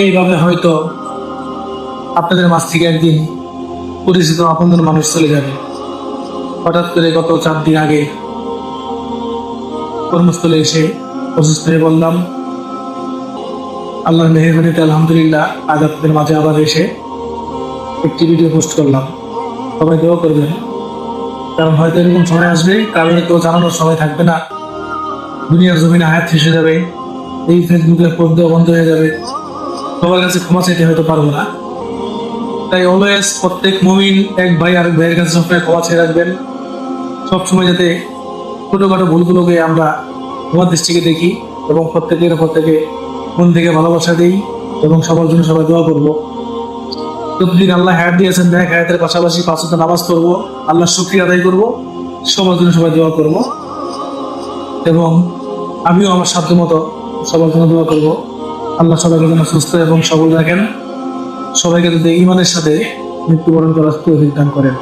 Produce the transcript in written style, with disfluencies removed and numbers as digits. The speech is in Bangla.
এইভাবে হয়তো আপনাদের মাঝ থেকে একদিন পরিচিত আপনজন মানুষ চলে যাবে। হঠাৎ করে গত 4 দিন আগে কর্মস্থলে এসে অসুস্থ হয়ে বললাম, আল্লাহর মেহেরবানিতে আলহামদুলিল্লাহ আজ আপনাদের মাঝে আবার এসে একটি ভিডিও পোস্ট করলাম। সবাই দোয়া করবেন, কারণ হয়তো এরকম সময় আসবে কারণ কেউ জানানোর সময় থাকবে না, দুনিয়ার জমিনে হায়াত শেষ হয়ে যাবে, এই ফেসবুকের পর্দা বন্ধ হয়ে যাবে, সবার কাছে ক্ষমা চাইতে হয়তো পারবো না। তাই অলওয়েজ প্রত্যেক মুমিন এক ভাই আরেক ভাইয়ের কাছে সবসময় ক্ষমা চেয়ে রাখবেন। সবসময় যাতে ছোটখাটো ভুলগুলোকে আমরা ক্ষমার দৃষ্টিকে দেখি এবং প্রত্যেকে মন থেকে ভালোবাসা দিই এবং সবার জন্য সবাই দোয়া করবো। যতদিন আল্লাহ হায়াত দিয়েছেন দেখ হায়াতের পাশাপাশি 5 ওয়াক্ত নামাজ পড়বো, আল্লাহর শুকরিয়া আদায় করবো, সবার জন্য সবাই দোয়া করবো এবং আমিও আমার সাধ্য মতো সবার জন্য দোয়া করবো। আল্লাহ সবাইকে যেন সুস্থ এবং সবল রাখেন, সবাইকে যদি ঈমানের সাথে মৃত্যুবরণ করার তৌফিক দান করেন।